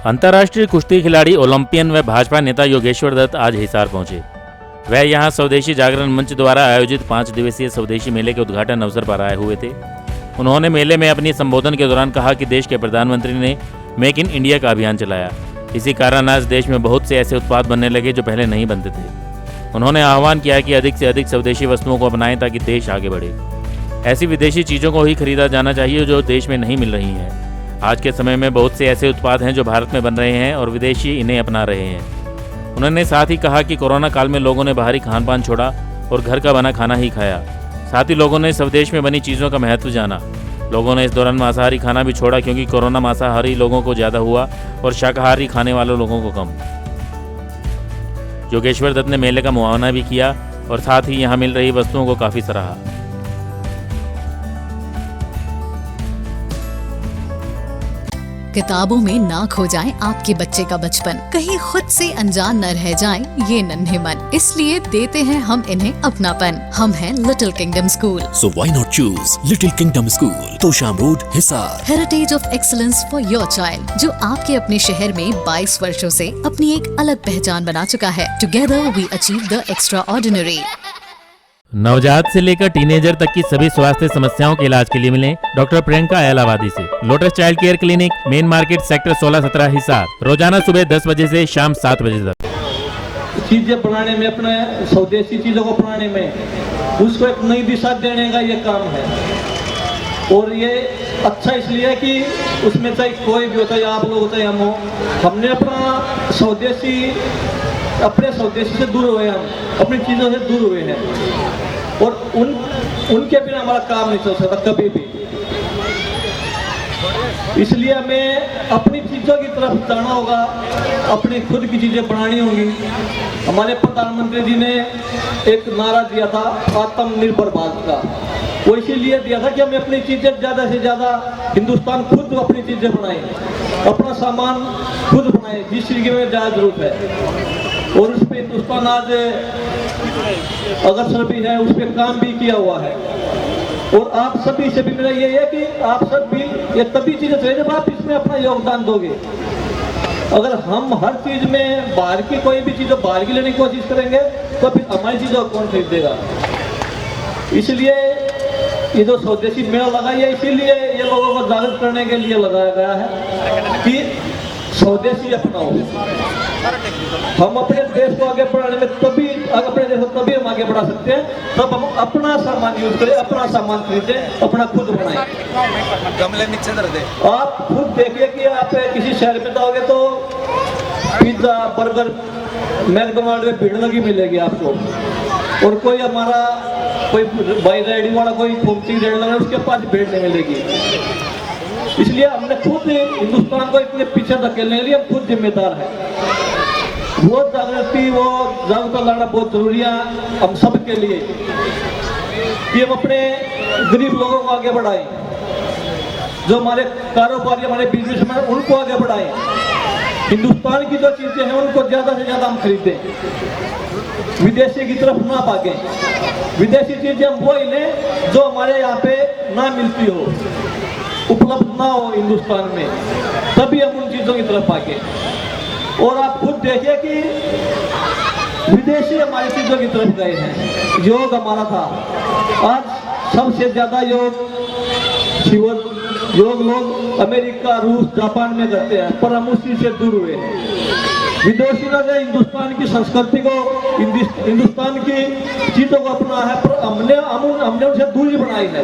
अंतर्राष्ट्रीय कुश्ती खिलाड़ी, ओलंपियन व भाजपा नेता योगेश्वर दत्त आज हिसार पहुंचे। वह यहां स्वदेशी जागरण मंच द्वारा आयोजित 5 दिवसीय स्वदेशी मेले के उद्घाटन अवसर पर आए हुए थे। उन्होंने मेले में अपनी संबोधन के दौरान कहा कि देश के प्रधानमंत्री ने मेक इन इंडिया का अभियान चलाया। इसी कारण आज देश में बहुत से ऐसे उत्पाद बनने लगे जो पहले नहीं बनते थे। उन्होंने आह्वान किया कि अधिक से अधिक स्वदेशी वस्तुओं को अपनाएं ताकि देश आगे बढ़े। ऐसी विदेशी चीज़ों को ही खरीदा जाना चाहिए जो देश में नहीं मिल रही हैं। आज के समय में बहुत से ऐसे उत्पाद हैं जो भारत में बन रहे हैं और विदेशी इन्हें अपना रहे हैं। उन्होंने साथ ही कहा कि कोरोना काल में लोगों ने बाहरी खान पान छोड़ा और घर का बना खाना ही खाया। साथ ही लोगों ने स्वदेश में बनी चीज़ों का महत्व जाना। लोगों ने इस दौरान मांसाहारी खाना भी छोड़ा क्योंकि कोरोना मांसाहारी लोगों को ज़्यादा हुआ और शाकाहारी खाने वाले लोगों को कम। योगेश्वर दत्त ने मेले का मुआयना भी किया और साथ ही यहाँ मिल रही वस्तुओं को काफ़ी सराहा। किताबों में ना खो जाए आपके बच्चे का बचपन, कहीं खुद से अनजान न रह जाएं ये नन्हे मन, इसलिए देते हैं हम इन्हें अपनापन। हम हैं little kingdom school. So why not choose Little Kingdom School, Tosham road, Hisar. Heritage of excellence for your child, जो आपके अपने शहर में 22 वर्षों से अपनी एक अलग पहचान बना चुका है। Together we achieve the extraordinary. नवजात से लेकर टीनेजर तक की सभी स्वास्थ्य समस्याओं के इलाज के लिए मिलें डॉक्टर प्रियंका एलाहाबादी से। Lotus child care clinic, main market, sector 16-17, Hisar. रोजाना सुबह 10 बजे से शाम 7 बजे तक। चीजें बनाने में, अपने स्वदेशी चीजों को बनाने में, उसको एक नई दिशा देने का ये काम है। और ये अच्छा इसलिए कि उसमें चाहे कोई भी होता है, आप लोग होता है, हम हो, हमने अपना स्वदेशी, अपने स्वदेशी से दूर हुए, हम अपनी चीज़ों से दूर हुए हैं और उनके बिना हमारा काम नहीं चल सकता कभी भी। इसलिए हमें अपनी चीज़ों की तरफ जाना होगा, अपनी खुद की चीज़ें बनानी होंगी। हमारे प्रधानमंत्री जी ने एक नारा दिया था आत्मनिर्भर भारत का। वो इसीलिए दिया था कि हमें अपनी चीज़ें ज़्यादा से ज़्यादा, हिंदुस्तान खुद अपनी चीज़ें बनाए, अपना सामान खुद बनाए जिस चीज़ की हमें ज़्यादा जरूरत है। और उस पर हिंदुस्तान आज अग्रसर भी है, उस पर काम भी किया हुआ है। और आप सभी से भी मेरा ये है कि आप सब भी ये तभी चीज़ें चाहिए जब आप इसमें अपना योगदान दोगे। अगर हम हर चीज़ में बाहर की कोई भी चीज़ बाहर की लेने की कोशिश करेंगे तो फिर हमारी चीज़ों को कौन खरीदेगा। इसलिए ये जो स्वदेशी मेला लगा है, इसीलिए ये लोगों को जागरूक करने के लिए लगाया गया है कि स्वदेशी अपनाओ। हम अपने देश को आगे बढ़ाने में तभी, अपने देश को तभी हम आगे बढ़ा सकते हैं तब हम अपना सामान यूज करें, अपना सामान खरीदें, अपना खुद बनाएं। गमले नीचे धर दे। आप खुद देखिए कि आप किसी शहर में जाओगे तो पिज्जा, बर्गर, मैकडोनाल्ड में भीड़ लगी मिलेगी आपको। और कोई हमारा कोई बाइक राइडिंग वाला, कोई फूमती रेड लगा, उसके पास भीड़ नहीं मिलेगी। इसलिए हमने खुद हिंदुस्तान को इतने पीछे धकेलने के लिए हम खुद जिम्मेदार हैं। वो जागृति, वो जागरूकता लाना बहुत जरूरी है हम सब के लिए कि हम अपने गरीब लोगों को आगे बढ़ाएं, जो हमारे कारोबारी, हमारे बिजनेसमैन, उनको आगे बढ़ाएं। हिंदुस्तान की जो चीजें हैं उनको ज्यादा से ज्यादा हम खरीदें, विदेशी की तरफ ना भागें। विदेशी चीजें हम वो ही लें जो हमारे यहाँ पे ना मिलती हो, उपलब्ध ना हो हिंदुस्तान में, तभी हम उन चीज़ों की तरफ आगे। और आप खुद देखिए कि विदेशी हमारी चीज़ों की तरफ गए हैं। योग हमारा था, आज सबसे ज़्यादा योग लोग अमेरिका, रूस, जापान में करते हैं, पर हम उसी से दूर हुए हैं। विदेशियों ने हिंदुस्तान की संस्कृति को, हिंदुस्तान की चीज़ों को अपना है, पर हमने उनसे दूरी बनाई है।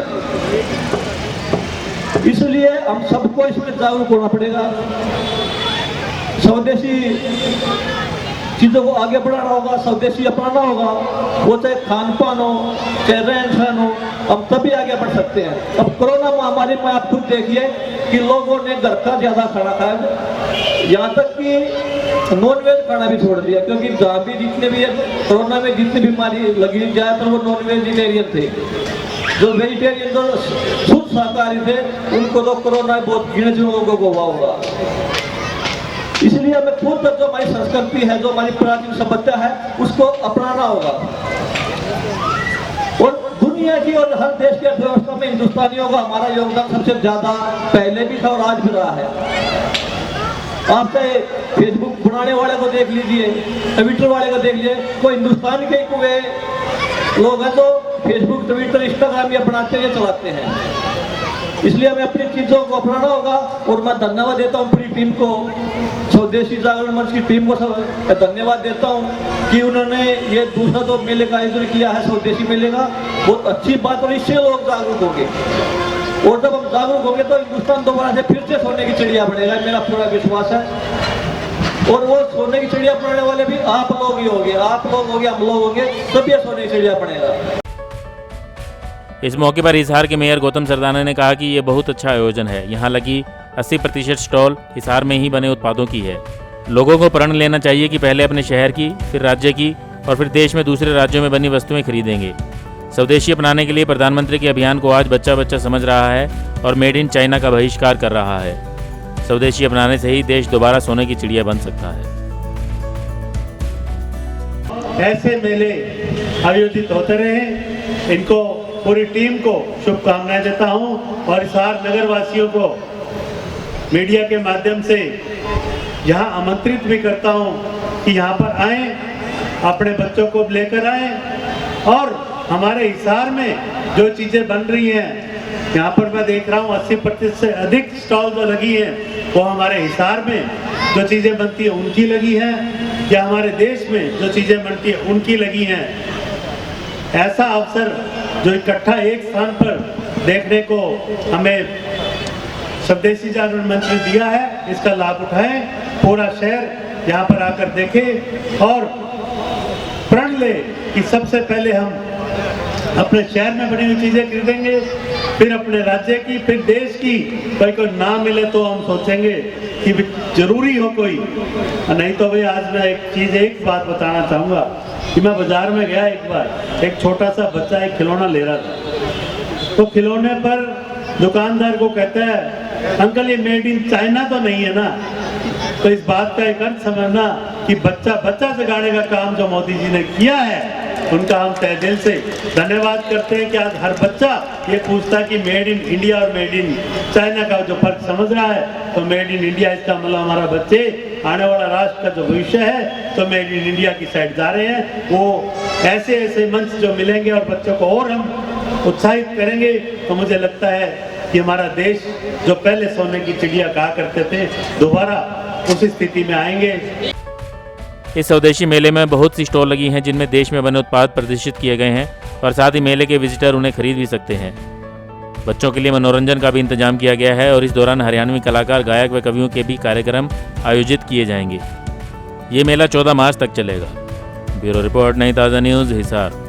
इसलिए हम सबको इसमें जागरूक होना पड़ेगा। स्वदेशी चीज़ों को आगे बढ़ाना होगा, स्वदेशी अपनाना होगा। वो चाहे खान पान हो, चाहे रहन सहन हो, हम तभी आगे बढ़ सकते हैं। अब कोरोना महामारी में आप खुद देखिए कि लोगों ने घर का ज़्यादा खाना खाया, यहाँ तक कि नॉनवेज खाना भी छोड़ दिया, क्योंकि जहाँ भी जितने भी कोरोना में जितनी बीमारी लगी ज़्यादातर वो नॉन वेजिटेरियन थे। जो वेजिटेरियन, जो शुद्ध शाकाहारी थे, उनको तो कोरोना बहुत गिने लोगों को हुआ होगा। इसलिए हमें खुद जो हमारी संस्कृति है, जो हमारी प्राचीन सभ्यता है, उसको अपनाना होगा। और दुनिया की और हर देश की अर्थव्यवस्था में हिंदुस्तानियों का हमारा योगदान सबसे ज्यादा पहले भी था और आज भी रहा है। आप चाहे फेसबुक बनाने वाले को देख लीजिए, ट्विटर वाले को देख लीजिए, कोई हिंदुस्तान के कोई लोग हैं तो फेसबुक, ट्विटर, इंस्टाग्राम ये बनाते हैं, चलाते हैं। इसलिए हमें अपनी चीज़ों को अपनाना होगा। और मैं धन्यवाद देता हूँ पूरी टीम को, स्वदेशी जागरण मंच की टीम को सब धन्यवाद देता हूँ कि उन्होंने ये दूसरा जो मेले का आयोजन किया है, स्वदेशी मेले का, बहुत अच्छी बात। और इससे लोग जागरूक होंगे, और जब हम जागरूक होंगे तो हिंदुस्तान दोबारा से फिर से सोने की चिड़िया बनेगा, मेरा पूरा विश्वास है। और वो सोने की चिड़िया बनाने वाले भी आप लोग ही होंगे, आप लोग होंगे, हम लोग होंगे, तब ये सोने की चिड़िया बनेगा। इस मौके पर हिसार के मेयर गौतम सरदाना ने कहा कि ये बहुत अच्छा आयोजन है। यहाँ लगी 80% स्टॉल हिसार में ही बने उत्पादों की है। लोगों को प्रण लेना चाहिए कि पहले अपने शहर की, फिर राज्य की और फिर देश में दूसरे राज्यों में बनी वस्तुएं खरीदेंगे। स्वदेशी अपनाने के लिए प्रधानमंत्री के अभियान को आज बच्चा बच्चा समझ रहा है और मेड इन चाइना का बहिष्कार कर रहा है। स्वदेशी अपनाने से ही देश दोबारा सोने की चिड़िया बन सकता है। ऐसे मेले आयोजित होते रहे, इनको पूरी टीम को शुभकामनाएं देता हूं और हिसार नगर वासियों को मीडिया के माध्यम से यहां आमंत्रित भी करता हूं कि यहां पर आएं, अपने बच्चों को लेकर आएं और हमारे हिसार में जो चीज़ें बन रही हैं, यहाँ पर मैं देख रहा हूँ 80% से अधिक स्टॉल जो लगी हैं वो हमारे हिसार में जो चीज़ें बनती हैं उनकी लगी हैं, या हमारे देश में जो चीज़ें बनती हैं उनकी लगी हैं। ऐसा अवसर जो इकट्ठा एक स्थान पर देखने को हमें स्वदेशी जागरण मंच ने दिया है, इसका लाभ उठाएं, पूरा शहर यहाँ पर आकर देखें और प्रण ले कि सबसे पहले हम अपने शहर में बनी हुई चीज़ें खरीदेंगे, फिर अपने राज्य की, फिर देश की। कोई ना मिले तो हम सोचेंगे कि जरूरी हो कोई, नहीं तो भाई आज मैं एक बात बताना चाहूँगा कि मैं बाजार में गया एक बार, एक छोटा सा बच्चा एक खिलौना ले रहा था, तो खिलौने पर दुकानदार को कहता है अंकल ये मेड इन चाइना तो नहीं है ना। तो इस बात का एक अर्थ समझना कि बच्चा जगाने का काम जो मोदी जी ने किया है उनका हम तहे दिल से धन्यवाद करते हैं कि आज हर बच्चा ये पूछता कि मेड इन इंडिया और मेड इन चाइना का जो फर्क समझ रहा है, तो मेड इन इंडिया इसका मतलब हमारा बच्चे आने वाला राष्ट्र का जो भविष्य है तो मेड इन इंडिया की साइड जा रहे हैं। वो ऐसे मंच जो मिलेंगे और बच्चों को और हम उत्साहित करेंगे तो मुझे लगता है कि हमारा देश जो पहले सोने की चिड़िया कहा करते थे दोबारा उस स्थिति में आएंगे। इस स्वदेशी मेले में बहुत सी स्टॉल लगी हैं जिनमें देश में बने उत्पाद प्रदर्शित किए गए हैं और साथ ही मेले के विजिटर उन्हें खरीद भी सकते हैं। बच्चों के लिए मनोरंजन का भी इंतजाम किया गया है और इस दौरान हरियाणवी कलाकार, गायक व कवियों के भी कार्यक्रम आयोजित किए जाएंगे। ये मेला 14 मार्च तक चलेगा। ब्यूरो रिपोर्ट, नई ताज़ा न्यूज़, हिसार।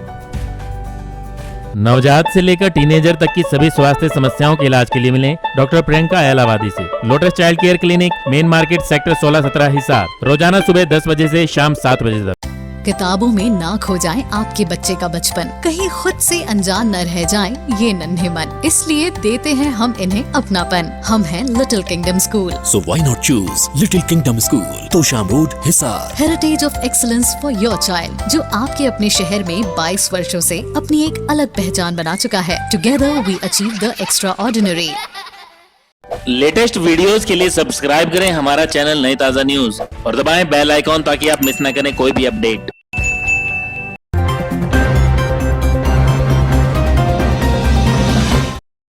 नवजात से लेकर टीनेजर तक की सभी स्वास्थ्य समस्याओं के इलाज के लिए मिलें डॉक्टर प्रियंका एलावादी से। Lotus child care clinic, main market, sector 16-17, Hisar. रोजाना सुबह 10 बजे से शाम 7 बजे तक। किताबों में ना खो जाए आपके बच्चे का बचपन, कहीं खुद से अनजान न रह जाएं ये नन्हे मन, इसलिए देते हैं हम इन्हें अपनापन। हम हैं little kingdom school. So why not choose Little Kingdom School, Tosham road, Hisar. Heritage of excellence for your child, जो आपके अपने शहर में 22 वर्षों से अपनी एक अलग पहचान बना चुका है। Together we achieve the extraordinary. Latest videos के लिए सब्सक्राइब करें हमारा चैनल नई ताज़ा न्यूज़ और दबाएं बेल आइकॉन ताकि आप मिस न करें कोई भी अपडेट।